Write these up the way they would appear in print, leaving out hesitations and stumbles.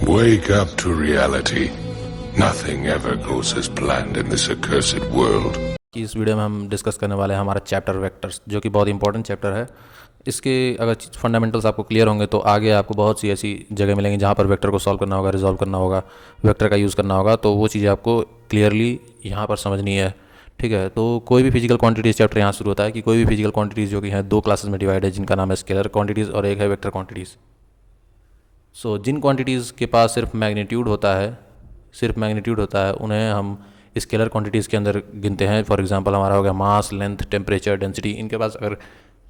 Wake up to reality. Nothing ever goes as planned in this accursed world. इस video में हम discuss करने वाले हैं हमारा चैप्टर वेक्टर्स, जो कि बहुत इंपॉर्टेंट चैप्टर है। इसके अगर फंडामेंटल्स आपको क्लियर होंगे तो आगे आपको बहुत सी ऐसी जगह मिलेंगी जहाँ पर वेक्टर को सॉल्व करना होगा, रिजॉल्व करना होगा, वेक्टर का यूज़ करना होगा। तो वो चीज़ें आपको क्लियरली यहाँ पर समझनी है, ठीक है। तो कोई भी फिजिकल क्वांटिटीज़ चैप्टर यहाँ शुरू होता है कि कोई भी फिजिकल क्वांटिटीज़ जो कि हैं दो क्लासेस में डिवाइड है, जिनका नाम है स्केलर क्वांटिटीज़ और एक है वेक्टर क्वांटिटीज़। सो जिन क्वांटिटीज़ के पास सिर्फ मैग्नीट्यूड होता है उन्हें हम स्केलर क्वांटिटीज़ के अंदर गिनते हैं। फॉर एग्जांपल हमारा हो गया मास, लेंथ, टेम्परेचर, डेंसिटी। इनके पास अगर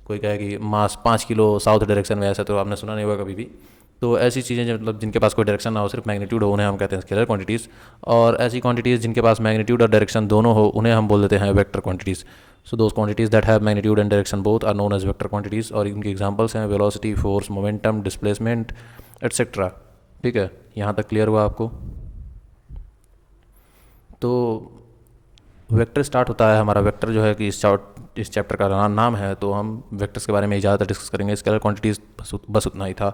कोई कहे कि मास 5 किलो साउथ डायरेक्शन में, ऐसा तो आपने सुना नहीं होगा कभी भी। तो ऐसी चीज़ें जो मतलब जिनके पास कोई डायरेक्शन ना हो, सिर्फ मैग्नीट्यूड हो, उन्हें हम कहते हैं स्केलर क्वांटिटीज़। और ऐसी क्वांटिटीज़ जिनके पास मैग्नीट्यूड और डायरेक्शन दोनों हो, उन्हें हम बोल देते हैं vector quantities. So those quantities that have magnitude and direction both are known as vector quantities. और इनके एग्जांपल्स हैं velocity, force, momentum, displacement etcetera. ठीक है, यहाँ तक क्लियर हुआ आपको? तो वेक्टर स्टार्ट होता है हमारा। वेक्टर जो है कि इस चैप्टर का नाम है, तो हम वेक्टर्स के बारे में ज़्यादातर डिस्कस करेंगे। स्केलर क्वांटिटीज़ बस उतना ही था।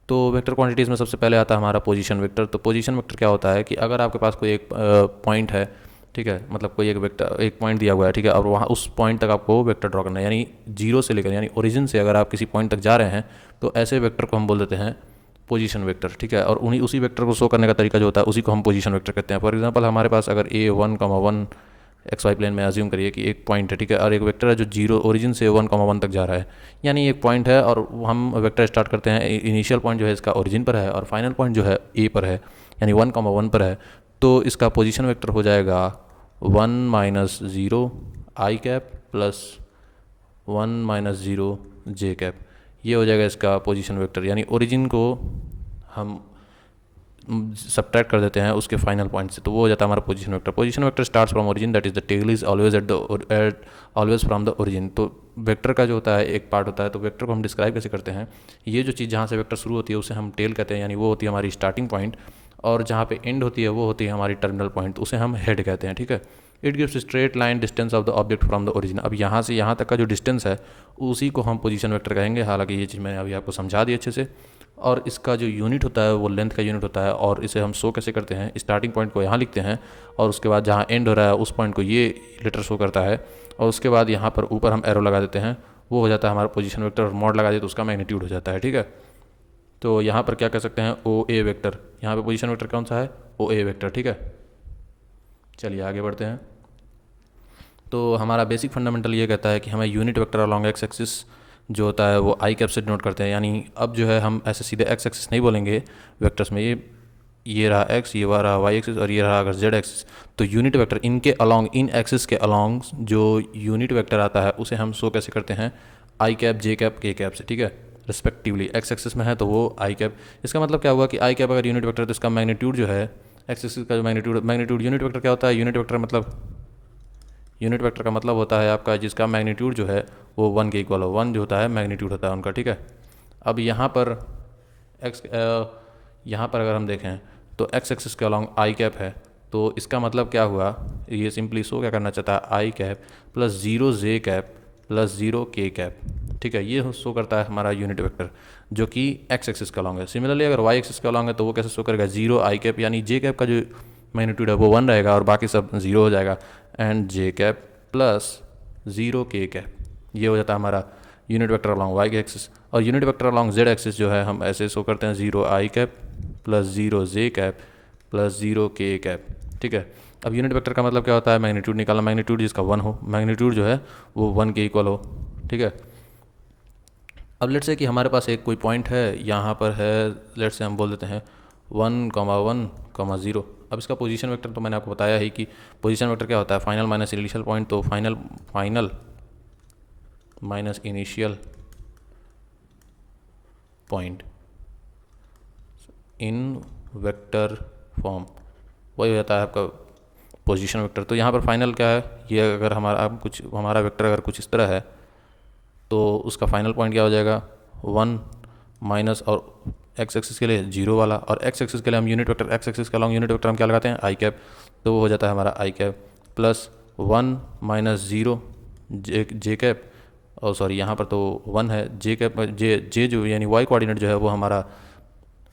तो वेक्टर क्वांटिटीज़ में सबसे पहले आता है हमारा पोजीशन वेक्टर। तो पोजीशन वेक्टर क्या होता है कि अगर आपके पास कोई एक पॉइंट है, ठीक है, मतलब कोई एक वेक्टर, एक पॉइंट दिया हुआ है, ठीक है, और वहाँ उस पॉइंट तक आपको वेक्टर ड्रॉ करना है, यानी जीरो से लेकर, यानी ओरिजिन से अगर आप किसी पॉइंट तक जा रहे हैं, तो ऐसे वेक्टर को हम बोल देते हैं पोजीशन वेक्टर, ठीक है। और उसी वेक्टर को शो करने का तरीका जो होता है, उसी को हम पोजीशन वेक्टर कहते हैं। फॉर एग्जांपल हमारे पास अगर A1, 1 XY प्लेन में अज्यूम करिए कि एक पॉइंट है, ठीक है, और एक वेक्टर है जो जीरो ओरिजिन से 1, 1 तक जा रहा है, यानी एक पॉइंट है और हम वेक्टर स्टार्ट करते हैं। इनिशियल पॉइंट जो है इसका ओरिजिन पर है और फाइनल पॉइंट जो है A पर है, यानी 1, 1 पर है। तो इसका पोजीशन वेक्टर हो जाएगा 1 - 0 I cap plus 1 - 0 J cap. ये हो जाएगा इसका पोजीशन वेक्टर, यानी ओरिजिन को हम सब्ट्रैक्ट कर देते हैं उसके फाइनल पॉइंट से, तो वो हो जाता है हमारा position vector. Position vector starts from origin, that is the tail is always from the origin. तो वेक्टर का जो होता है एक पार्ट होता है, तो वेक्टर को हम डिस्क्राइब कैसे करते हैं? ये जो चीज़ जहाँ से वेक्टर शुरू होती है उसे हम टेल कहते हैं, यानी वो होती है हमारी स्टार्टिंग पॉइंट, और जहाँ पे एंड होती है वो होती है हमारी टर्मिनल पॉइंट, उसे हम हेड कहते हैं, ठीक है। It gives straight line distance of the object from the origin. अब यहाँ से यहाँ तक का जो डिस्टेंस है उसी को हम पोजीशन वेक्टर कहेंगे। हालांकि ये चीज़ मैंने अभी आपको समझा दी अच्छे से। और इसका जो यूनिट होता है वो लेंथ का यूनिट होता है, और इसे हम शो कैसे करते हैं? स्टार्टिंग पॉइंट को यहाँ लिखते हैं और उसके बाद जहाँ एंड हो रहा है उस पॉइंट को ये लेटर शो करता है, और उसके बाद यहाँ पर ऊपर हम एरो लगा देते हैं, वो हो जाता है हमारा पोजीशन वेक्टर। और मॉड लगा दिए तो उसका मैग्नीट्यूड हो जाता है, ठीक है। तो यहाँ पर क्या कह सकते हैं? OA vector. यहाँ पे पोजीशन वेक्टर कौन सा है? OA वेक्टर, ठीक है। चलिए आगे बढ़ते हैं। तो हमारा बेसिक फंडामेंटल ये कहता है कि हमें unit vector along x axis जो होता है वो आई कैप से डिनोट करते हैं। यानी अब जो है हम ऐसे सीधे एक्स एक्सिस नहीं बोलेंगे वेक्टर्स में, ये रहा एक्स, ये रहा वाई एक्सिस, और ये रहा अगर जेड एक्सिस। तो यूनिट वेक्टर इनके अलॉन्ग, इन एक्सिस के अलॉन्ग जो यूनिट वेक्टर आता है उसे हम शो कैसे करते हैं? आई कैप, जे कैप, के कैप से, ठीक है, रिस्पेक्टिवली। एक्स एक्सिस में है तो वो आई कैप। इसका मतलब क्या हुआ कि आई कैप अगर यूनिट वेक्टर है तो इसका मैग्नीट्यूड जो है एक्स एक्सिस का जो मैग्नीट्यूड यूनिट वेक्टर क्या होता है? यूनिट वेक्टर का मतलब होता है आपका जिसका मैग्नीट्यूड जो है वो 1 के इक्वल हो। 1 जो होता है मैग्नीट्यूड होता है उनका, ठीक है। अब यहाँ पर यहाँ पर अगर हम देखें तो एक्स एक्सिस के अलॉन्ग आई कैप है, तो इसका मतलब क्या हुआ? ये सिंपली शो क्या करना चाहता है? आई cap plus 0 J cap plus 0 K cap, ठीक है। ये शो करता है हमारा यूनिट वेक्टर जो कि एक्स एक्सिस का अलॉन्ग है। सिमिलरली अगर वाई एक्सिस का अलॉन्ग है तो वो कैसे शो करेगा? 0 आई कैप, यानी जे कैप का जो मैग्नीट्यूड है वो 1 रहेगा और बाकी सब 0 हो जाएगा, and J cap plus 0 K cap. ये हो जाता है हमारा unit vector along Y axis. और unit vector along Z axis जो है हम ऐसे शो करते हैं 0 I cap plus 0 J cap plus 0 K cap, ठीक है। अब यूनिट वेक्टर का मतलब क्या होता है? मैग्नीट्यूड निकालना। मैग्नीट्यूड जिसका 1 हो, मैग्नीट्यूड जो है वो 1 के इक्वल हो, ठीक है। अब लेट्स से कि हमारे पास एक कोई पॉइंट है, यहाँ पर है, लेट्स से हम बोल देते हैं 1, 1, 0। अब इसका पोजीशन वेक्टर तो मैंने आपको बताया ही कि पोजीशन वेक्टर क्या होता है? Final minus initial point. तो final minus initial point in vector form, वही हो जाता है आपका पोजीशन वेक्टर। तो यहाँ पर फाइनल क्या है? ये अगर हमारा वेक्टर अगर कुछ इस तरह है तो उसका फाइनल पॉइंट क्या हो जाएगा? 1 माइनस, और एक्स एक्सिस के लिए 0 वाला, और एक्स एक्सिस के लिए हम यूनिट वेक्टर, एक्स एक्सिस के अलॉन्ग यूनिट वेक्टर हम क्या लगाते हैं? आई कैप। तो वो हो जाता है हमारा आई कैप प्लस 1 - 0 जे कैप, और सॉरी यहाँ पर तो 1 है, जे कैप, जे जो यानी वाई कोऑर्डिनेट जो है वो हमारा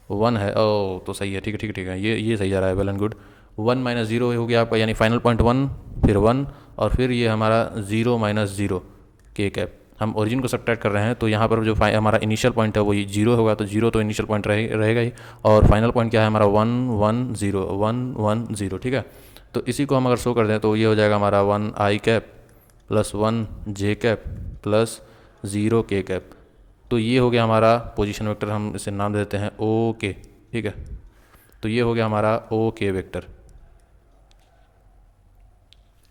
1 है, ओ तो सही है, ठीक है ठीक है ठीक है, ये सही जा रहा है, well and good. 1 minus zero हो गया आपका, यानी फाइनल पॉइंट 1, फिर 1, और फिर ये हमारा 0 माइनस जीरो के कैप। हम ओरिजिन को सब्ट्रैक्ट कर रहे हैं, तो यहाँ पर जो हमारा इनिशियल पॉइंट है वो ये 0 होगा, तो 0 तो इनिशियल पॉइंट रहेगा ही, और फाइनल पॉइंट क्या है हमारा 1 1 0 1 1 0, ठीक है। तो इसी को हम अगर शो कर दें तो ये हो जाएगा हमारा 1 आई कैप प्लस 1 जे कैप प्लस 0 के कैप। तो ये हो गया हमारा पोजीशन वेक्टर, हम इसे नाम दे देते हैं ओ के, ठीक है। तो ये हो गया हमारा ओ के वेक्टर।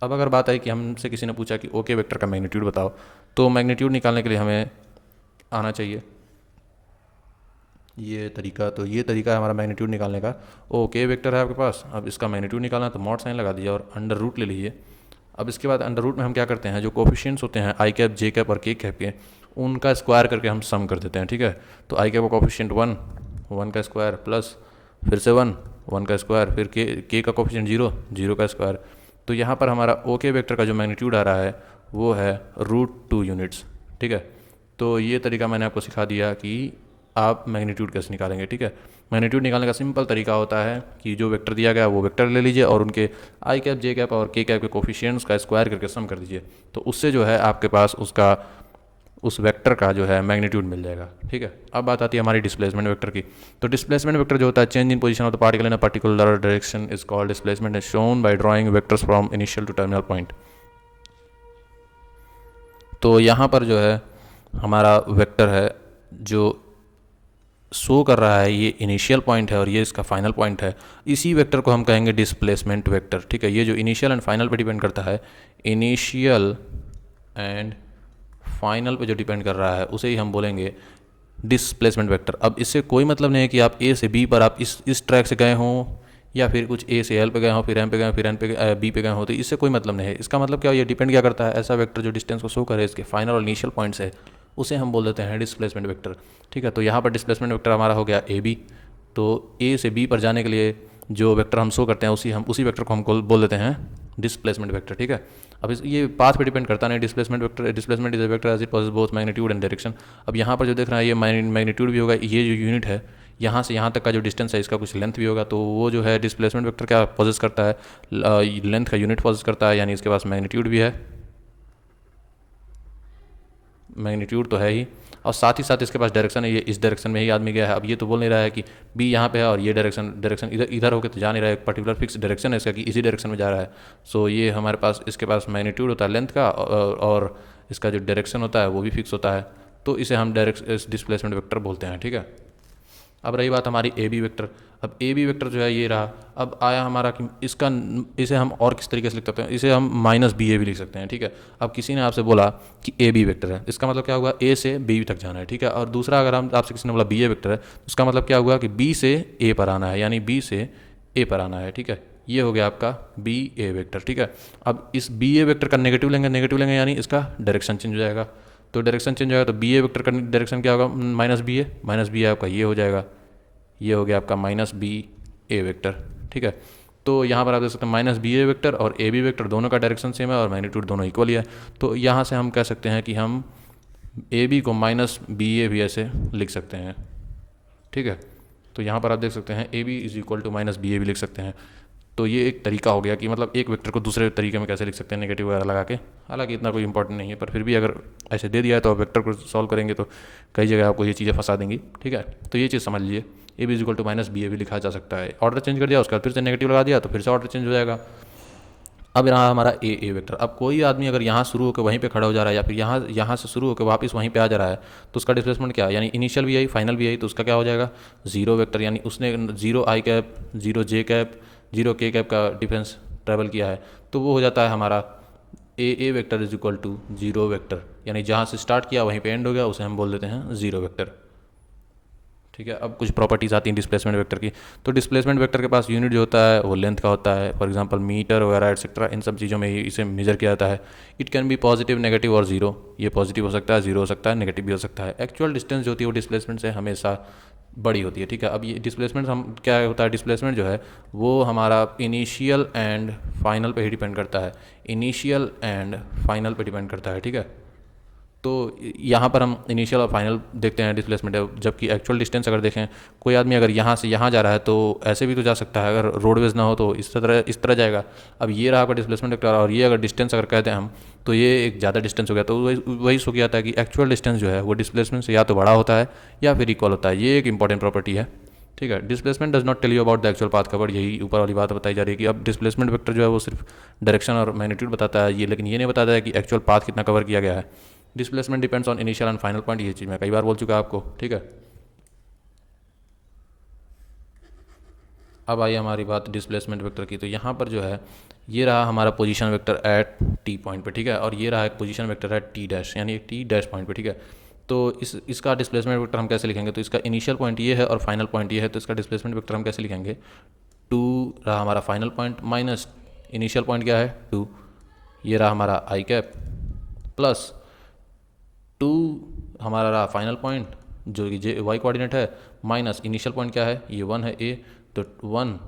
अब अगर बात आई कि हमसे किसी ने पूछा कि ओ के वेक्टर का मैग्नीट्यूड बताओ, तो मैग्नीट्यूड निकालने के लिए हमें आना चाहिए ये तरीका। तो ये तरीका है हमारा मैग्नीट्यूड निकालने का। ओ के वेक्टर है आपके पास, अब इसका मैग्नीट्यूड निकालना है तो मॉड साइन लगा दीजिए और अंडर रूट ले लीजिए। अब इसके बाद अंडर रूट में हम क्या करते हैं, जो कोफिशिएंट्स होते हैं आई कैप जे कैप और के कैप के, उनका स्क्वायर करके हम सम कर देते हैं, ठीक है। तो आई कैप का कोफिशिएंट 1, 1 का स्क्वायर प्लस फिर से 1, 1 का स्क्वायर, फिर के का कोफिशिएंट 0, 0 का स्क्वायर। तो यहाँ पर हमारा ओ के वेक्टर का जो मैग्नीट्यूड आ रहा है वो है √2 यूनिट्स, ठीक है। तो ये तरीका मैंने आपको सिखा दिया कि आप मैग्नीट्यूड कैसे निकालेंगे, ठीक है। मैग्नीट्यूड निकालने का सिंपल तरीका होता है कि जो वेक्टर दिया गया वो वेक्टर ले लीजिए और उनके आई कैप जे कैप और के कैप के कोफिशिएंट्स का स्क्वायर करके सम कर दीजिए, तो उससे जो है आपके पास उसका उस वेक्टर का जो है मैग्नीट्यूड मिल जाएगा, ठीक है। अब बात आती है हमारी डिस्प्लेसमेंट वेक्टर की। तो डिस्प्लेसमेंट वेक्टर जो होता है, change in position of the particle in a particular direction is called displacement, is shown by drawing vectors from initial to terminal point. तो यहाँ पर जो है हमारा वेक्टर है जो शो कर रहा है, ये इनिशियल पॉइंट है और ये इसका फाइनल पॉइंट है, इसी वेक्टर को हम कहेंगे डिस्प्लेसमेंट वेक्टर, ठीक है। ये जो इनिशियल एंड फाइनल पे डिपेंड करता है, इनिशियल एंड फाइनल पे जो डिपेंड कर रहा है उसे ही हम बोलेंगे डिस्प्लेसमेंट वेक्टर। अब इससे कोई मतलब नहीं है कि आप ए से बी पर आप इस ट्रैक से गए हों, या फिर कुछ ए से एल पे गए हों, फिर एम पे गए, फिर एन पे बी पे गए हों, तो इससे कोई मतलब नहीं है। इसका मतलब क्या, ये डिपेंड क्या करता है, ऐसा वेक्टर जो डिस्टेंस को शो करे इसके फाइनल और इनिशियल पॉइंट से, उसे हम बोल देते हैं डिस्प्लेसमेंट वेक्टर, ठीक है। तो यहाँ पर डिस्प्लेसमेंट वेक्टर हमारा हो गया ए बी। तो ए से बी पर जाने के लिए जो वेक्टर हम शो करते हैं उसी वेक्टर को हम बोल देते हैं डिस्प्लेसमेंट वेक्टर, ठीक है। अब ये पाथ पे डिपेंड करता नहीं, displacement vector, displacement is a vector as it possess both magnitude and direction. अब यहाँ पर जो देख रहा है ये मैग्नीट्यूड भी होगा, ये जो यूनिट है यहाँ से यहाँ तक का जो डिस्टेंस है इसका कुछ लेंथ भी होगा, तो वो जो है डिस्प्लेसमेंट वेक्टर क्या पॉसेस करता है, लेंथ का यूनिट पॉसेस करता है, यानी इसके पास मैग्नीट्यूड भी है, मैग्नीट्यूड तो है ही, और साथ ही साथ इसके पास डायरेक्शन है, ये इस डायरेक्शन में ही आदमी गया है। अब ये तो बोल नहीं रहा है कि बी यहाँ पे है और ये डायरेक्शन इधर होकर तो जा नहीं रहा है, एक पर्टिकुलर फिक्स डायरेक्शन है इसका कि इसी डायरेक्शन में जा रहा है। सो ये हमारे पास इसके पास मैग्नीट्यूड होता है लेंथ का, और इसका जो डायरेक्शन होता है वो भी फिक्स होता है, तो इसे हम डिस्प्लेसमेंट वेक्टर बोलते हैं, ठीक है। अब रही बात हमारी ए बी वेक्टर। अब ए बी वेक्टर जो है ये रहा। अब आया हमारा कि इसे हम और किस तरीके से लिख सकते हैं, इसे हम माइनस बी ए भी लिख सकते हैं, ठीक है। अब किसी ने आपसे बोला कि ए बी वेक्टर है, इसका मतलब क्या हुआ, ए से बी तक जाना है, ठीक है। और दूसरा अगर हम आपसे किसी ने बोला बी ए वेक्टर है, तो उसका मतलब क्या हुआ कि बी से ए पर आना है, यानी बी से ए पर आना है, ठीक है। ये हो गया आपका बी ए वेक्टर, ठीक है। अब इस बी ए वेक्टर का नेगेटिव लेंगे यानी इसका डायरेक्शन चेंज हो जाएगा। तो डायरेक्शन चेंज हो जाएगा तो बी ए वेक्टर का डायरेक्शन क्या होगा, माइनस बी ए आपका ये हो जाएगा, ये हो गया आपका माइनस बी ए वेक्टर, ठीक है। तो यहाँ पर आप देख सकते हैं माइनस बी ए वेक्टर और ए बी वेक्टर दोनों का डायरेक्शन सेम है और मैग्नीट्यूड दोनों इक्वल ही है। तो यहाँ से हम कह सकते हैं कि हम ए बी को माइनस बी ए भी ऐसे लिख सकते हैं, ठीक है। तो यहाँ पर आप देख सकते हैं A B is equal to minus B A भी लिख सकते हैं। तो ये एक तरीका हो गया कि मतलब एक वेक्टर को दूसरे तरीके में कैसे लिख सकते हैं नेगेटिव वगैरह लगा के। हालांकि इतना कोई इंपॉर्टेंट नहीं है, पर फिर भी अगर ऐसे दे दिया है तो आप वेक्टर को सॉल्व करेंगे तो कई जगह आपको ये चीज़ें फंसा देंगी, ठीक है। तो ये चीज़ समझ लीजिए, A B is equal to minus B A भी लिखा जा सकता है। ऑर्डर चेंज कर दिया, उसके बाद फिर से नेगेटिव लगा दिया तो फिर से ऑर्डर चेंज हो जाएगा। अब रहा हमारा ए वेक्टर। अब कोई आदमी अगर यहाँ शुरू होकर वहीं पे खड़ा हो जा रहा है या फिर यहाँ से शुरू होकर वापस वहीं पे आ जा रहा है, तो उसका डिस्प्लेसमेंट क्या है, यानी इनिशियल भी आई फाइनल भी आई, तो उसका क्या हो जाएगा, जीरो वेक्टर। यानी उसने 0 I cap 0 J cap 0 K cap का डिफरेंस ट्रैवल किया है, तो वो हो जाता है हमारा A vector is equal to 0 vector. यानी जहाँ से स्टार्ट किया वहीं पे एंड हो गया, उसे हम बोल देते हैं 0 वेक्टर, ठीक है। अब कुछ प्रॉपर्टीज़ आती हैं डिस्प्लेसमेंट वेक्टर की। तो डिस्प्लेसमेंट वेक्टर के पास यूनिट जो होता है वो लेंथ का होता है, फॉर एग्जांपल मीटर वगैरह एटसेट्रा, इन सब चीज़ों में ही इसे मेजर किया जाता है। It can be positive, negative और जीरो। ये पॉजिटिव हो सकता है, जीरो हो सकता है, नेगेटिव भी हो सकता है। एक्चुअल डिस्टेंस जो होती है वो डिस्प्लेसमेंट से हमेशा बड़ी होती है, ठीक है। अब ये डिस्प्लेसमेंट हम क्या होता है, डिस्प्लेसमेंट जो है वो हमारा इनिशियल एंड फाइनल पे ही डिपेंड करता है, इनिशियल एंड फाइनल पे डिपेंड करता है, ठीक है। तो यहाँ पर हम इनिशियल और फाइनल देखते हैं डिस्प्लेसमेंट है, जबकि एक्चुअल डिस्टेंस अगर देखें, कोई आदमी अगर यहाँ से यहाँ जा रहा है तो ऐसे भी तो जा सकता है, अगर रोडवेज ना हो तो इस तरह जाएगा। अब ये रहा आपका डिस्प्लेसमेंट वेक्टर, और ये अगर डिस्टेंस अगर कहते हैं हम तो ये एक ज़्यादा डिस्टेंस हो गया, तो वही सो गया था कि एक्चुअल डिस्टेंस जो है वो डिस्प्लेसमेंट से या तो बड़ा होता है या फिर इक्वल होता है। ये एक इंपॉर्टेंट प्रॉपर्टी है, ठीक है। Displacement does not tell you about the actual path covered, यही ऊपर वाली बात बताई जा रही है कि अब डिस्प्लेसमेंट वेक्टर जो है वो सिर्फ डायरेक्शन और मैग्नीट्यूड बताता है, ये लेकिन ये नहीं बताता है कि एक्चुअल पाथ कितना कवर किया गया है। Displacement depends on initial and final point, ये चीज़ मैं कई बार बोल चुका आपको, ठीक है। अब आई हमारी बात डिस्प्लेसमेंट वेक्टर की, तो यहाँ पर जो है ये रहा हमारा position vector at T point पे, ठीक है, और ये रहा एक position vector at T dash यानी टी डैश पॉइंट पे, ठीक है। तो इसका डिस्प्लेसमेंट वेक्टर हम कैसे लिखेंगे, तो इसका इनिशियल पॉइंट ये है और फाइनल पॉइंट ये है, तो इसका डिस्प्लेसमेंट वेक्टर हम कैसे लिखेंगे, 2 रहा हमारा final point minus initial point क्या है 2, ये रहा हमारा आई कैप, प्लस 2 हमारा रहा फाइनल पॉइंट जो कि जे वाई कोऑर्डिनेट है, माइनस इनिशियल पॉइंट क्या है ये 1 है ए, तो 1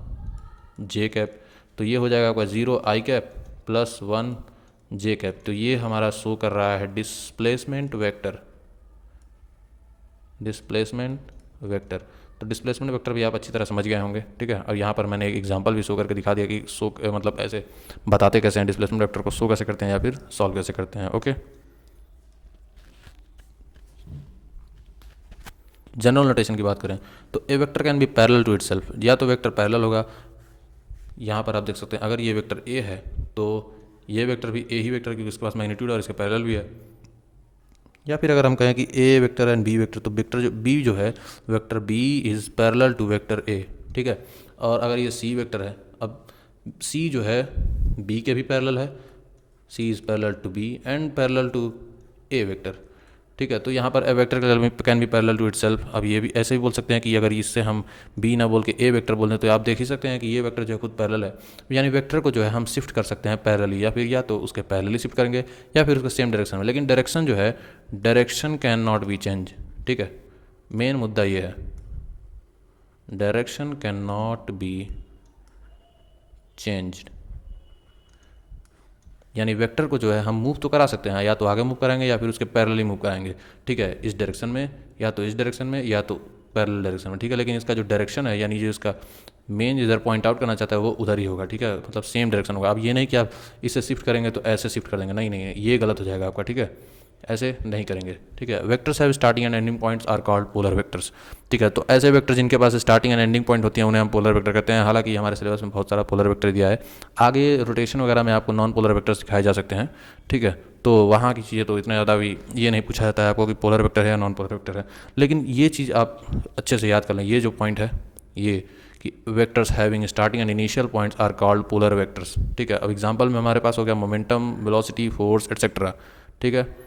जे कैप, तो ये हो जाएगा आपका 0 I cap plus 1 J cap. तो ये हमारा शो कर रहा है डिस्प्लेसमेंट वेक्टर, तो डिस्प्लेसमेंट वेक्टर भी आप अच्छी तरह समझ गए होंगे, ठीक है। और यहाँ पर मैंने एक एग्जांपल भी शो करके दिखा दिया कि शो मतलब ऐसे बताते कैसे हैं डिस्प्लेसमेंट वेक्टर को शो कैसे करते हैं या फिर सॉल्व कैसे करते हैं, ओके। जनरल नोटेशन की बात करें तो A vector can be parallel to itself, या तो वेक्टर पैरेलल होगा, यहाँ पर आप देख सकते हैं अगर ये वेक्टर ए है तो ये वेक्टर भी ए ही वेक्टर क्योंकि इसके पास मैग्नीट्यूड और इसके पैरेलल भी है, या फिर अगर हम कहें कि A vector and B vector, तो वेक्टर जो बी जो है vector B is parallel to vector A, ठीक है। और अगर ये सी वेक्टर है, अब सी जो है बी के भी पैरेलल है, C is parallel to B and parallel to A vector, ठीक है। तो यहाँ पर A vector can be parallel to itself. अब ये भी ऐसे भी बोल सकते हैं कि अगर इससे हम बी ना बोल के ए वेक्टर बोल दें तो आप देख ही सकते हैं कि ये वेक्टर जो है खुद पैरेलल है, यानी वेक्टर को जो है हम शिफ्ट कर सकते हैं पैरेलली, या फिर या तो उसके पैरेलली शिफ्ट करेंगे या फिर उसके सेम डायरेक्शन में, लेकिन डायरेक्शन जो है direction can not be change, ठीक है। मेन मुद्दा ये है direction can not be changed, यानी वेक्टर को जो है हम मूव तो करा सकते हैं, या तो आगे मूव करेंगे या फिर उसके पैरेलली मूव कराएंगे, ठीक है, इस डायरेक्शन में या तो इस डायरेक्शन में या तो पैरेलल डायरेक्शन में, ठीक है। लेकिन इसका जो डायरेक्शन है यानी जो इसका मेन इधर पॉइंट आउट करना चाहता है वो उधर ही होगा, ठीक है, मतलब सेम डायरेक्शन होगा। अब ये नहीं कि आप इसे शिफ्ट करेंगे तो ऐसे शिफ्ट कर देंगे, नहीं नहीं, ये गलत हो जाएगा आपका, ठीक है, ऐसे नहीं करेंगे, ठीक है। Vectors have starting and ending points are called polar vectors, ठीक है। तो ऐसे वेक्टर जिनके पास स्टार्टिंग एंड एंडिंग पॉइंट होती है उन्हें हम पोलर वेक्टर कहते हैं। हालांकि हमारे सिलेबस में बहुत सारा पोलर वेक्टर दिया है, आगे रोटेशन वगैरह में आपको नॉन पोलर वेक्टर्स दिखाए जा सकते हैं, ठीक है। तो वहाँ की चीज़ें तो इतना ज़्यादा भी ये नहीं पूछा जाता है आपको कि पोलर वेक्टर है या नॉन पोलर वेक्टर है, लेकिन ये चीज़ आप अच्छे से याद कर लें, ये जो पॉइंट है ये कि vectors having starting and initial points are called polar vectors, ठीक है। अब एग्जांपल में हमारे पास हो गया मोमेंटम, वेलोसिटी, फोर्स एटसेट्रा, ठीक है।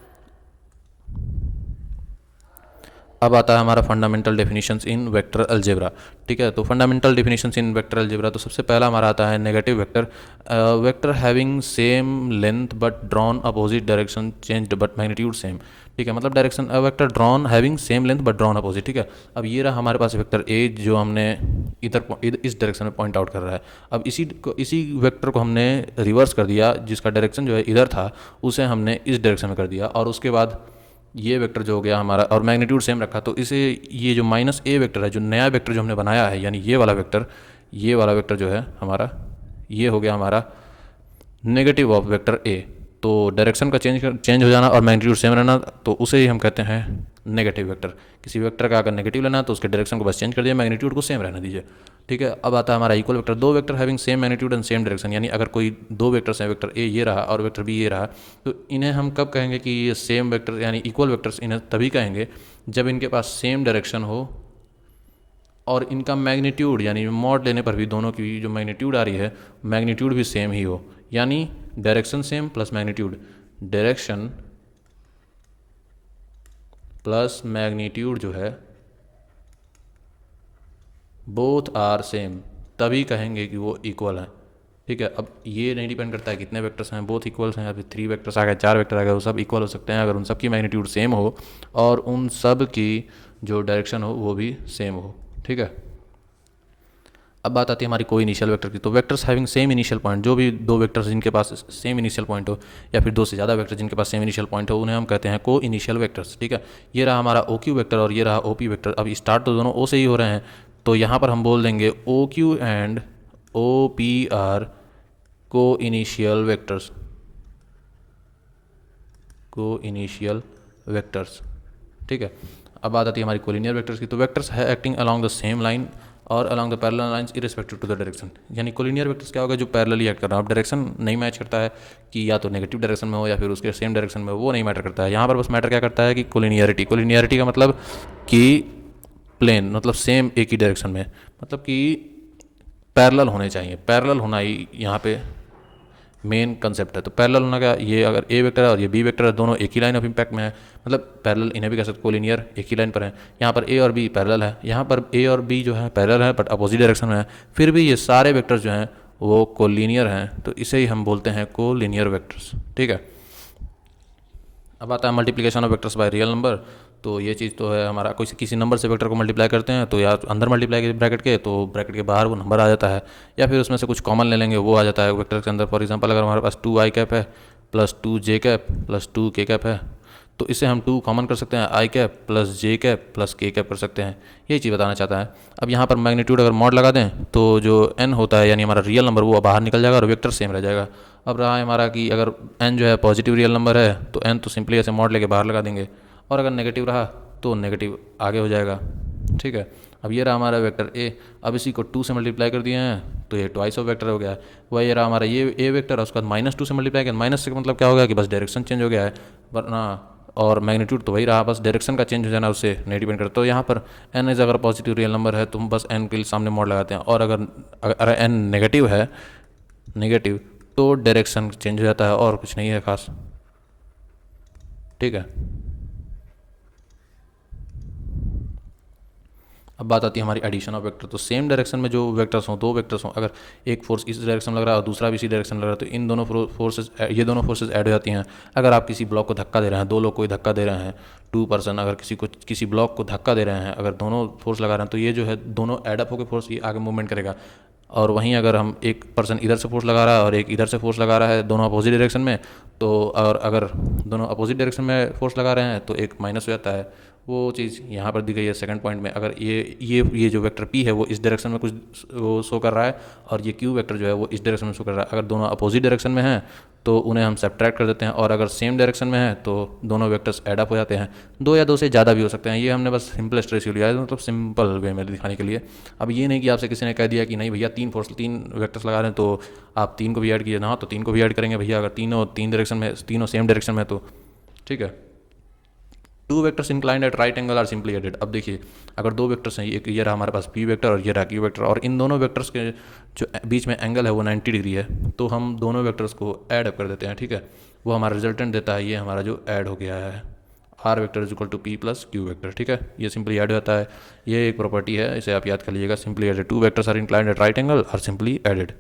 अब आता है हमारा फंडामेंटल डेफिनेशंस इन वेक्टर अलजेब्रा, ठीक है। तो फंडामेंटल डेफिनेशंस इन वेक्टर अलजेब्रा, तो सबसे पहला हमारा आता है negative vector, vector having same length but drawn opposite direction changed but magnitude same, ठीक है, मतलब direction vector drawn having same length but drawn opposite, ठीक है। अब ये रहा हमारे पास वेक्टर ए जो हमने इधर इस डायरेक्शन में पॉइंट आउट कर रहा है। अब इसी वेक्टर को हमने रिवर्स कर दिया, जिसका डायरेक्शन जो है इधर था उसे हमने इस डायरेक्शन में कर दिया, और उसके बाद ये वेक्टर जो हो गया हमारा और मैग्नीट्यूड सेम रखा, तो इसे ये जो माइनस ए वेक्टर है, जो नया वेक्टर जो हमने बनाया है, यानी ये वाला वेक्टर जो है हमारा ये हो गया हमारा नेगेटिव ऑफ वेक्टर ए। तो डायरेक्शन का चेंज हो जाना और मैग्नीट्यूड सेम रहना, तो उसे ही हम कहते हैं नेगेटिव वेक्टर। किसी वेक्टर का अगर नेगेटिव लेना तो उसके डायरेक्शन को बस चेंज कर दिया, मैग्नीट्यूड को सेम रहने दीजिए, ठीक है। अब आता है हमारा इक्वल वेक्टर, दो vector having same magnitude and same direction, यानी अगर कोई दो वेक्टर्स हैं, वेक्टर ए ये रहा और वेक्टर बी ये रहा, तो इन्हें हम कब कहेंगे कि ये सेम वेक्टर यानी इक्वल वेक्टर्स, इन्हें तभी कहेंगे जब इनके पास सेम डायरेक्शन हो और इनका मैग्नीट्यूड यानी मॉड लेने पर भी दोनों की जो मैग्नीट्यूड आ रही है मैग्नीट्यूड भी सेम ही हो, यानी direction same plus magnitude, direction plus magnitude जो है बोथ आर सेम, तभी कहेंगे कि वो इक्वल हैं, ठीक है। अब ये नहीं डिपेंड करता है कितने वेक्टर्स हैं, बोथ इक्वल्स हैं, या फिर 3 वेक्टर्स आ गए, 4 वेक्टर आ गए, वो सब इक्वल हो सकते हैं अगर उन सब की मैग्नीट्यूड सेम हो और उन सब की जो डायरेक्शन हो वो भी सेम हो, ठीक है। अब बात आती है हमारी को इनिशियल वेक्टर की। तो vectors having same initial point, जो भी दो वेक्टर्स जिनके पास सेम इनिशियल पॉइंट हो या फिर दो से ज़्यादा वेक्टर जिनके पास सेम इनिशियल पॉइंट हो, उन्हें हम कहते हैं को इनिशियल वेक्टर्स। ठीक है, ये रहा हमारा ओ क्यू वेक्टर और ये रहा ओ पी वेक्टर। अब स्टार्ट तो दोनों ओ से ही हो रहे हैं, तो यहाँ पर हम बोल देंगे O Q and O P R को इनिशियल वेक्टर्स, को इनिशियल वेक्टर्स। ठीक है, अब बात आती है हमारी कोलिनियर वेक्टर्स की। तो वेक्टर्स है acting along the same line और along the parallel lines irrespective to the direction. यानी कोलिनियर वेक्टर्स क्या होगा, जो पैरेलली एक्ट कर रहा है। अब डायरेक्शन नहीं मैच करता है कि या तो नेगेटिव डायरेक्शन में हो या फिर उसके सेम डायरेक्शन में हो, वो नहीं मैटर करता है। यहाँ पर बस मैटर क्या करता है कि कोलिनियरिटी। कोलिनियरिटी का मतलब कि प्लेन, मतलब सेम एक ही डायरेक्शन में, मतलब कि पैरेलल होने चाहिए। पैरेलल होना ही यहाँ पे मेन कंसेप्ट है। तो पैरेलल होना क्या, ये अगर ए वेक्टर है और ये बी वेक्टर है, दोनों एक ही लाइन ऑफ इम्पैक्ट में है, मतलब पैरेलल इन्हें भी कह सकते, कोलिनियर एक ही लाइन पर है। यहाँ पर ए और बी पैरेलल है, यहाँ पर ए और बी जो है पैरेलल है बट अपोजिट डायरेक्शन में है, फिर भी ये सारे वेक्टर्स जो हैं वो कोलिनियर हैं, तो इसे ही हम बोलते हैं कोलिनियर वेक्टर्स। ठीक है, अब आता है multiplication of vectors by real number. तो ये चीज़ तो है हमारा, कोई किसी नंबर से वेक्टर को मल्टीप्लाई करते हैं तो या अंदर मल्टीप्लाई ब्रैकेट के, तो ब्रैकेट के बाहर वो नंबर आ जाता है, या फिर उसमें से कुछ कॉमन ले लेंगे वो आ जाता है वेक्टर के अंदर। फॉर एग्जांपल अगर हमारे पास 2i कैप है plus 2j cap plus 2k cap है, तो इसे हम 2 कॉमन कर सकते हैं, i cap plus j cap plus k cap कर सकते हैं। ये चीज़ बताना चाहता है। अब यहाँ पर मैग्नीट्यूड अगर मॉड लगा दें तो जो n होता है यानी हमारा रियल नंबर वो बाहर निकल जाएगा और वेक्टर सेम रह जाएगा। अब रहा है हमारा कि अगर n जो है पॉजिटिव रियल नंबर है तो n तो सिंपली ऐसे मॉड लेके बाहर लगा देंगे, और अगर नेगेटिव रहा तो नेगेटिव आगे हो जाएगा। ठीक है, अब ये रहा हमारा वेक्टर ए। अब इसी को 2 से मल्टीप्लाई कर दिए हैं तो ये ट्वाइस ऑफ वेक्टर हो गया है। वह ये रहा हमारा ये ए वेक्टर, और उसके बाद -2 से मल्टीप्लाई किया। माइनस से मतलब क्या हो गया कि बस डायरेक्शन चेंज हो गया है, वरना और मैग्नीट्यूड तो वही रहा, बस डायरेक्शन का चेंज हो जाना उससे नहीं डिपेंड करता। तो यहाँ पर n इज अगर पॉजिटिव रियल नंबर है तो हम बस n के सामने मोड लगाते हैं, और अगर n नेगेटिव है, नेगेटिव, तो डायरेक्शन चेंज हो जाता है और कुछ नहीं है खास। ठीक है, अब बात आती है हमारी एडिशन ऑफ वेक्टर। तो सेम डायरेक्शन में जो वेक्टर्स हों, दो वेक्टर्स हों, अगर एक फोर्स इस डायरेक्शन में लग रहा है और दूसरा भी इसी डायरेक्शन में लग रहा है, तो इन दोनों फोर्सेस, ये दोनों फोर्सेस ऐड हो जाती हैं। अगर आप किसी ब्लॉक को धक्का दे रहे हैं, दो लोग कोई धक्का दे रहे हैं, 2 पर्सन अगर किसी ब्लॉक को धक्का दे रहे हैं, अगर दोनों फोर्स लगा रहे हैं, तो ये जो है दोनों एडअप होकर फोर्स ये आगे मूवमेंट करेगा। और वहीं अगर हम एक पर्सन इधर से फोर्स लगा रहा है और एक इधर से फोर्स लगा रहा है, दोनों अपोजिट डायरेक्शन में, तो और अगर दोनों अपोजिट डायरेक्शन में फोर्स लगा रहे हैं तो एक माइनस हो जाता है। वो चीज़ यहाँ पर दी गई है सेकंड पॉइंट में। अगर ये जो वेक्टर p है वो इस डायरेक्शन में कुछ वो शो कर रहा है, और ये q वेक्टर जो है वो इस डायरेक्शन में शो कर रहा है। अगर दोनों अपोजिट डायरेक्शन में हैं तो उन्हें हम सब्ट्रैक्ट कर देते हैं, और अगर सेम डायरेक्शन में है तो दोनों वेक्टर्स एड अप हो जाते हैं। 2 या 2 से ज़्यादा भी हो सकते हैं। ये हमने बस सिंपलेस्ट रेशियो लिया है, मतलब सिंपल वे में दिखाने के लिए। अब ये नहीं कि आपसे किसी ने कह दिया कि नहीं भैया 3 वेक्टर्स लगा रहे हैं तो आप 3 को भी ऐड कीजिए ना, तो 3 को भी ऐड करेंगे भैया, अगर तीनों सेम डायरेक्शन में तो। ठीक है, 2 vectors inclined at right angle are simply added. अब देखिए, अगर 2 वेक्टर्स हैं, एक ये रहा हमारे पास p वेक्टर और ये रहा q वेक्टर, और इन दोनों वेक्टर्स के जो बीच में एंगल है वो 90 डिग्री है, तो हम दोनों वेक्टर्स को ऐड अप कर देते हैं। ठीक है, वो हमारा रिजल्टेंट देता है, ये हमारा जो ऐड हो गया है r vector is equal to p plus q vector. ठीक है, ये सिंपली ऐड हो जाता है, ये एक प्रॉपर्टी है, इसे आप याद कर लीजिएगा, simply added. 2 vectors are inclined at right angle are simply added.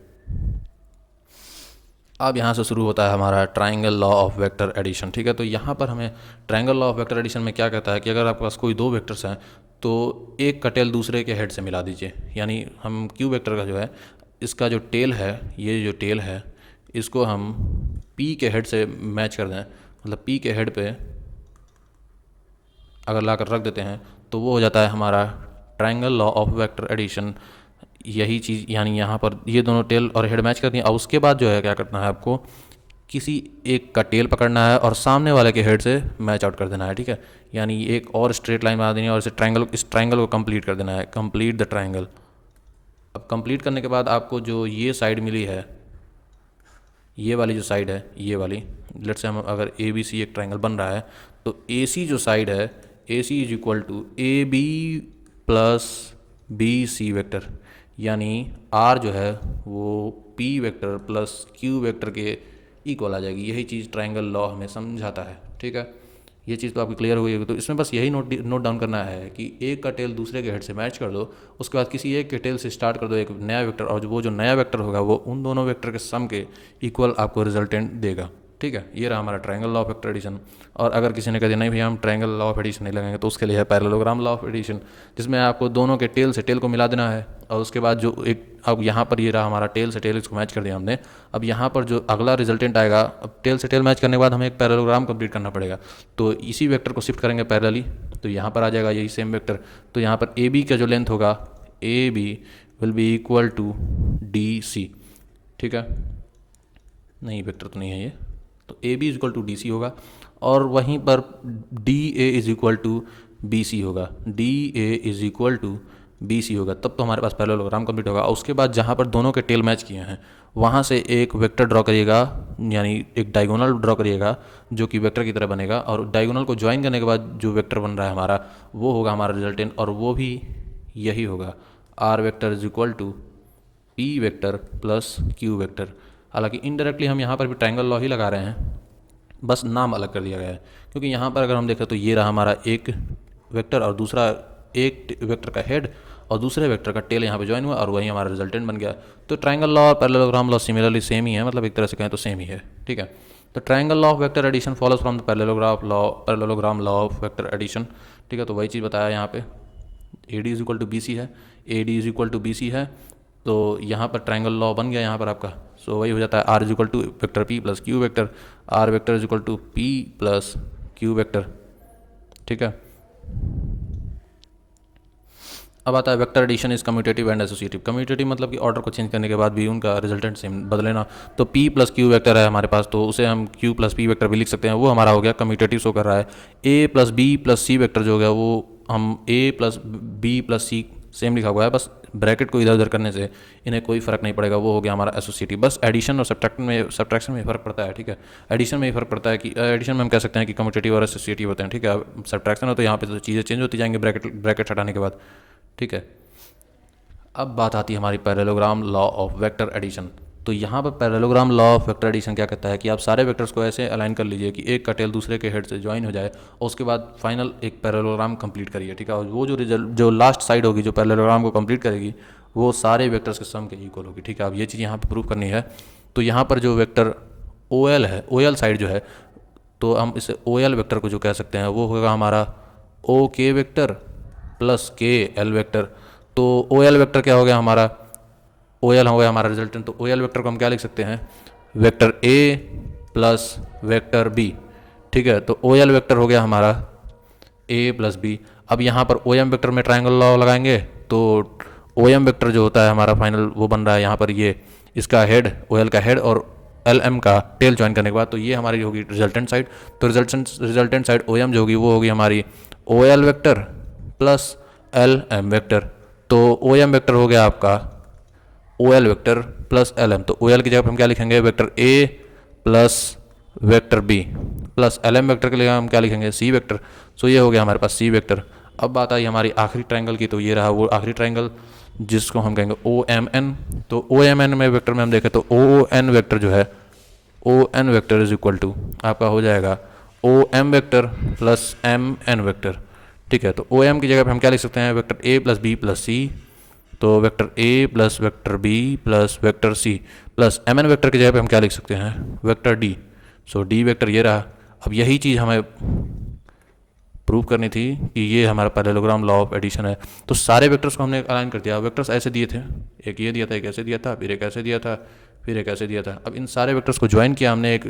अब यहाँ से शुरू होता है हमारा triangle law of vector addition. ठीक है, तो यहाँ पर हमें triangle law of vector addition में क्या कहता है कि अगर आपके पास कोई 2 वेक्टर्स हैं तो एक का टेल दूसरे के हेड से मिला दीजिए। यानी हम q वेक्टर का जो है, इसका जो टेल है, ये जो टेल है, इसको हम p के हेड से मैच कर दें, मतलब p के हेड पे अगर ला कर रख देते हैं तो वो हो जाता है हमारा triangle law of vector addition. यही चीज़, यानी यहाँ पर ये दोनों टेल और हेड मैच करती हैं। अब उसके बाद जो है क्या करना है, आपको किसी एक का टेल पकड़ना है और सामने वाले के हेड से मैच आउट कर देना है। ठीक है, यानी एक और स्ट्रेट लाइन बना देनी है और इस ट्राइंगल को कंप्लीट कर देना है, कंप्लीट द ट्राइंगल। अब कंप्लीट करने के बाद आपको जो ये साइड मिली है, ये वाली जो साइड है, ये वाली, लेट्स से हम अगर ABC एक ट्राइंगल बन रहा है तो AC जो साइड है, AC is equal to AB plus BC vector, यानी R जो है वो P vector plus Q vector के इक्वल आ जाएगी। यही चीज़ ट्राइंगल लॉ हमें समझाता है। ठीक है, ये चीज़ तो आपकी क्लियर हो गई। तो इसमें बस यही नोट डाउन करना है कि एक का टेल दूसरे के हेड से मैच कर दो, उसके बाद किसी एक के टेल से स्टार्ट कर दो एक नया वेक्टर, और वो जो नया वेक्टर होगा वो उन दोनों वेक्टर के सम के इक्वल आपको रिजल्टेंट देगा। ठीक है, ये रहा हमारा triangle law of vector addition. और अगर किसी ने कहा नहीं भैया हम ट्रायंगल लॉ ऑफ एडिशन नहीं लगाएंगे, तो उसके लिए है पैरेललोग्राम लॉ ऑफ एडिशन, जिसमें आपको दोनों के टेल से टेल को मिला देना है। और उसके बाद जो एक अब यहाँ पर ये रहा हमारा टेल से टेल, इसको मैच कर दिया हमने। अब यहाँ पर जो अगला रिजल्टेंट आएगा, अब टेल से टेल मैच करने के बाद हमें एक पैरेललोग्राम कंप्लीट करना पड़ेगा, तो इसी वेक्टर को शिफ्ट करेंगे पैरेलली, तो यहाँ पर आ जाएगा यही सेम वेक्टर। तो यहाँ पर ए बी का जो लेंथ होगा, A B will be equal to D C, ठीक है, नहीं वेक्टर तो नहीं है ये, तो A B is equal to D C होगा। और वहीं पर D A is equal to B C होगा, D A is equal to B C होगा, तब तो हमारे पास पैरेललोग्राम कंप्लीट होगा। और उसके बाद जहाँ पर दोनों के टेल मैच किए हैं वहाँ से एक वेक्टर ड्रॉ करिएगा, यानी एक डायगोनल ड्रॉ करिएगा जो कि वेक्टर की तरह बनेगा। और डायगोनल को ज्वाइन करने के बाद जो वेक्टर बन रहा है हमारा, वो होगा हमारा रिजल्टेंट, और वो भी यही होगा, R vector is equal to P vector plus Q vector. हालांकि इनडायरेक्टली हम यहाँ पर भी ट्रायंगल लॉ ही लगा रहे हैं, बस नाम अलग कर दिया गया है। क्योंकि यहाँ पर अगर हम देखें तो ये रहा हमारा एक वेक्टर और दूसरा एक वेक्टर का हेड और दूसरे वेक्टर का टेल यहाँ पे ज्वाइन हुआ और वही हमारा रिजल्टेंट बन गया। तो ट्रायंगल लॉ और पैरेललोग्राम लॉ सिमिलरली सेम ही है, मतलब एक तरह से कहें तो सेम ही है, ठीक है। तो triangle law of vector addition follows from the parallelogram law of vector addition, ठीक है। तो वही चीज़ बताया यहाँ पे, A D is equal to B C है, A D is equal to B C है, तो यहाँ पर ट्रायंगल लॉ बन गया यहाँ पर आपका। सो वही हो जाता है, R is equal to vector P plus Q vector, R vector is equal to P plus Q vector, ठीक है। अब आता है vector addition is commutative and associative. Commutative मतलब कि ऑर्डर को चेंज करने के बाद भी उनका रिजल्टेंट सेम बदलेना। तो p प्लस क्यू वेक्टर है हमारे पास, तो उसे हम q प्लस पी वेक्टर भी लिख सकते हैं, वो हमारा हो गया कम्यूटेटिव शो कर रहा है। a plus B plus C vector जो हो गया वो हम a plus B plus C same लिखा हुआ है, बस ब्रैकेट को इधर उधर करने से इन्हें कोई फर्क नहीं पड़ेगा, वो हो गया हमारा एसोसिएटिव। बस एडिशन और सब्ट्रैक्शन में फ़र्क पड़ता है, ठीक है। एडिशन में ही फ़र्क पड़ता है कि एडिशन में हम कह सकते हैं कि कम्यूटेटिव और एसोसिएटिव होते हैं, ठीक है। सब्ट्रैक्शन हो तो यहाँ पे तो चीज़ें चेंज होती जाएंगी ब्रैकेट हटाने के बाद, ठीक है। अब बात आती है हमारी parallelogram law of vector addition. तो यहाँ पर parallelogram law of vector addition क्या कहता है कि आप सारे वेक्टर्स को ऐसे अलाइन कर लीजिए कि एक का टेल दूसरे के हेड से ज्वाइन हो जाए और उसके बाद फाइनल एक पैरेललोग्राम कंप्लीट करिए, ठीक है। और वो जो लास्ट साइड होगी जो पैरेललोग्राम को कंप्लीट करेगी वो सारे वेक्टर्स के सम के इक्वल होगी, ठीक है। अब ये चीज़ यहाँ पर प्रूव करनी है। तो यहाँ पर जो वेक्टर ओ एल है, ओ एल साइड जो है, तो हम इसे ओ एल वेक्टर को जो कह सकते हैं वो होगा हमारा ओ के वेक्टर प्लस के एल वेक्टर। तो ओ एल वेक्टर क्या हो गया हमारा, ओ एल हो गया हमारा रिजल्टेंट। तो ओ एल वेक्टर को हम क्या लिख सकते हैं, vector A plus vector B, ठीक है। तो ओ एल वेक्टर हो गया हमारा ए प्लस बी। अब यहाँ पर ओ एम वेक्टर में ट्रायंगल लॉ लगाएंगे तो ओ एम वेक्टर जो होता है हमारा फाइनल वो बन रहा है यहाँ पर, ये इसका हेड ओ एल का हेड और एल एम का टेल ज्वाइन करने के बाद, तो ये हमारी होगी रिजल्टेंट साइड। तो रिजल्टेंट साइड ओ एम जो होगी वो होगी हमारी O L vector plus L M vector. तो ओ एम वेक्टर हो गया आपका O L vector plus L M. तो ओ एल की जगह पर हम क्या लिखेंगे, vector A plus vector B plus L M vector के लिए हम क्या लिखेंगे, सी वेक्टर। सो ये हो गया हमारे पास सी वेक्टर। अब बात आई हमारी आखिरी ट्रायंगल की, तो ये रहा वो आखिरी ट्रायंगल जिसको हम कहेंगे ओ एम एन। तो ओ एम एन में वेक्टर में हम देखें तो ओ एन वेक्टर जो है, O N vector is equal to आपका हो जाएगा O M vector plus M N vector, ठीक है। तो ओ एम की जगह पे हम क्या लिख सकते हैं, vector A plus B plus C. तो vector A plus vector B plus vector C plus M N vector की जगह पे हम क्या लिख सकते हैं, vector D. So D vector ये रहा। अब यही चीज़ हमें प्रूव करनी थी कि ये हमारा पैरेललोग्राम लॉ ऑफ एडिशन है। तो सारे वेक्टर्स को हमने अलाइन कर दिया। वेक्टर्स ऐसे दिए थे, एक ये दिया था, एक ऐसे दिया था, फिर एक ऐसे दिया था, फिर एक ऐसे दिया था। अब इन सारे वेक्टर्स को ज्वाइन किया हमने, एक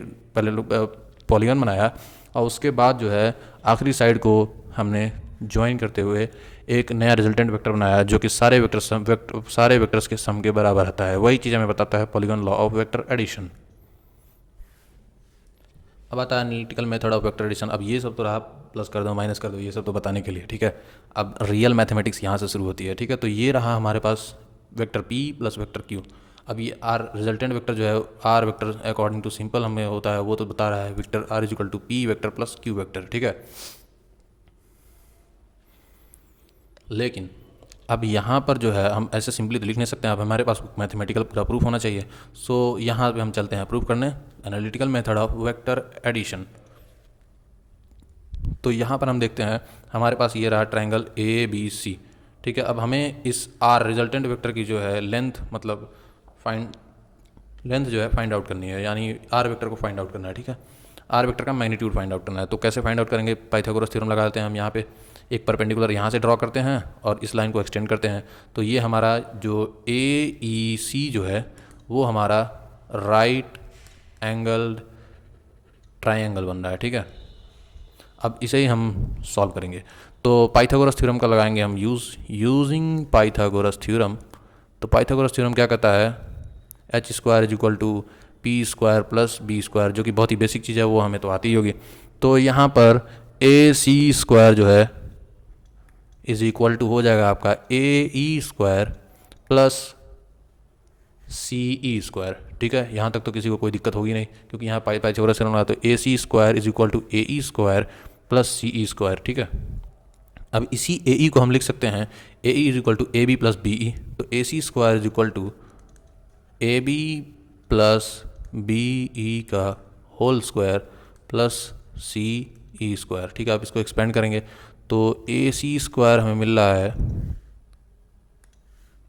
पॉलीगन बनाया और उसके बाद जो है आखिरी साइड को हमने ज्वाइन करते हुए एक नया रिजल्टेंट वेक्टर बनाया जो कि सारे वेक्टर्स के सम के बराबर रहता है। वही चीज़ हमें बताता है polygon law of vector addition. अब आता है analytical method of vector addition. अब ये सब तो रहा, प्लस कर दो माइनस कर दो, ये सब तो बताने के लिए, ठीक है। अब रियल मैथमेटिक्स यहाँ से शुरू होती है, ठीक है। तो ये रहा हमारे पास vector p plus vector q। अब ये आर रिजल्टेंट वेक्टर जो है, R vector according to simple हमें होता है वो तो बता रहा है, vector R is equal to P vector plus Q vector, ठीक है। लेकिन अब यहाँ पर जो है हम ऐसे सिंपली तो लिख नहीं सकते हैं, अब हमारे पास मैथमेटिकल पूरा प्रूफ होना चाहिए। सो यहाँ पे हम चलते हैं प्रूफ करने, analytical method of vector addition. तो यहाँ पर हम देखते हैं हमारे पास ये रहा ट्रायंगल ए बी सी, ठीक है। अब हमें इस आर रिजल्टेंट वेक्टर की जो है लेंथ मतलब फाइंड लेंथ जो है फाइंड आउट करनी है, यानी आर वेक्टर को फाइंड आउट करना है, ठीक है। आर वेक्टर का मैग्नीट्यूड फाइंड आउट करना है। तो कैसे फाइंड आउट करेंगे, पाइथागोरस थ्योरम लगा देते हैं हम यहाँ पे, एक परपेंडिकुलर यहाँ से ड्रॉ करते हैं और इस लाइन को एक्सटेंड करते हैं। तो ये हमारा जो AEC जो है वो हमारा राइट एंगल्ड ट्राइंगल बन रहा है, ठीक है। अब इसे ही हम सॉल्व करेंगे। तो पाइथागोरस थ्योरम का लगाएंगे हम यूजिंग पाइथागोरस थ्योरम। तो पाइथागोरस थ्योरम क्या कहता है, h square is equal to P square plus B square, जो कि बहुत ही बेसिक चीज़ है, वो हमें तो आती ही होगी। तो यहाँ पर AC स्क्वायर जो है इज इक्वल टू हो जाएगा आपका AE square plus CE square, ठीक है। यहाँ तक तो किसी को कोई दिक्कत होगी नहीं, क्योंकि यहाँ पाइथागोरस थ्योरम लगा, तो AC square is equal to AE square plus CE square, ठीक है। अब इसी AE को हम लिख सकते हैं AE is equal to AB plus BE। तो AC square is equal to AB plus BE का whole square plus CE square, ठीक है। आप इसको एक्सपेंड करेंगे तो AC स्क्वायर हमें मिल रहा है,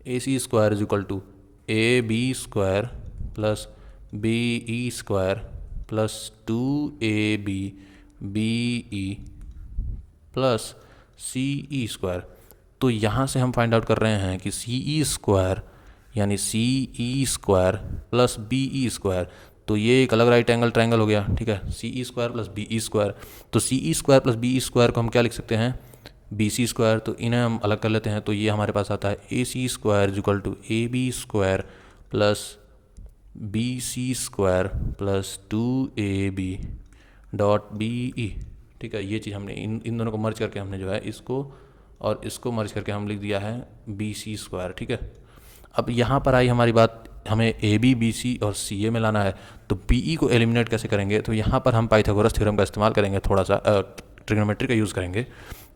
AC square is equal to AB square plus BE square plus 2AB BE plus CE square. तो यहाँ से हम फाइंड आउट कर रहे हैं कि CE स्क्वायर यानी CE square plus BE square, तो ये एक अलग राइट एंगल ट्रायंगल हो गया, ठीक है। CE square plus BE square, तो CE square plus BE square को हम क्या लिख सकते हैं, BC स्क्वायर। तो इन्हें हम अलग कर लेते हैं, तो ये हमारे पास आता है AC square equal to AB square plus BC square plus 2AB dot BE, ठीक है। ये चीज़ हमने इन दोनों को मर्ज करके हमने जो है इसको और इसको मर्ज करके हम लिख दिया है BC स्क्वायर, ठीक है। अब यहाँ पर आई हमारी बात, हमें AB BC और CA में लाना है, तो BE को एलिमिनेट कैसे करेंगे, तो यहाँ पर हम पाइथागोरस थ्योरम का इस्तेमाल करेंगे, थोड़ा सा ट्रिग्नोमेट्री का यूज़ करेंगे।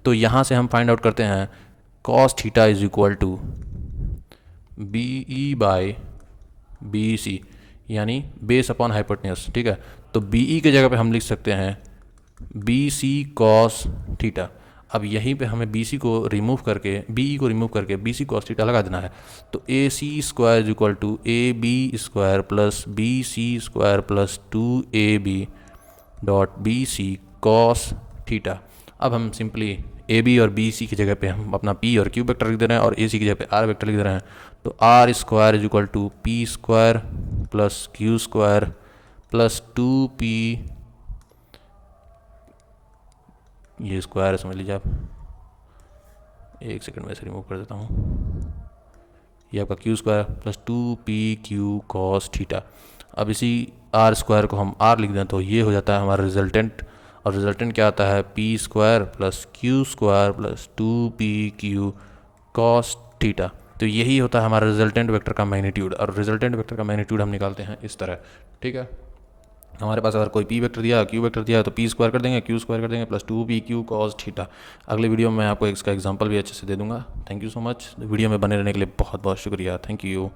तो यहाँ से हम फाइंड आउट करते हैं cos theta is equal to BE by BC, यानी बेस अपॉन हाइपोटेन्यूज, ठीक है। तो BE के जगह पे हम लिख सकते हैं BC cos थीटा। अब यहीं पे हमें BC को रिमूव करके BE को रिमूव करके BC cos थीटा लगा देना है। तो AC square is equal to AB square plus BC square plus 2AB dot BC cos theta. अब हम सिंपली AB और BC की जगह पे हम अपना P और Q वेक्टर लिख दे रहे हैं और AC की जगह पे R वेक्टर लिख दे रहे हैं। तो R square is equal to P square plus Q square plus 2P, ये स्क्वायर है समझ लीजिए आप, एक सेकंड में ऐसे रिमूव कर देता हूँ, ये आपका Q square plus 2PQ cos theta. अब इसी R स्क्वायर को हम R लिख दें तो ये हो जाता है हमारा रिजल्टेंट, और रिजल्टेंट क्या आता है P square plus Q square plus 2PQ cos theta. तो यही होता है हमारा रिजल्टेंट वेक्टर का मैग्नीट्यूड, और रिजल्टेंट वेक्टर का मैग्नीट्यूड हम निकालते हैं इस तरह, ठीक है। हमारे पास अगर कोई P वेक्टर दिया Q वेक्टर दिया तो P स्क्वायर कर देंगे, Q स्क्वायर कर देंगे प्लस 2PQ cos थीटा। अगले वीडियो में मैं आपको इसका एग्जांपल भी अच्छे से दे दूंगा। Thank you so much, video में बने रहने के लिए बहुत बहुत शुक्रिया, थैंक यू।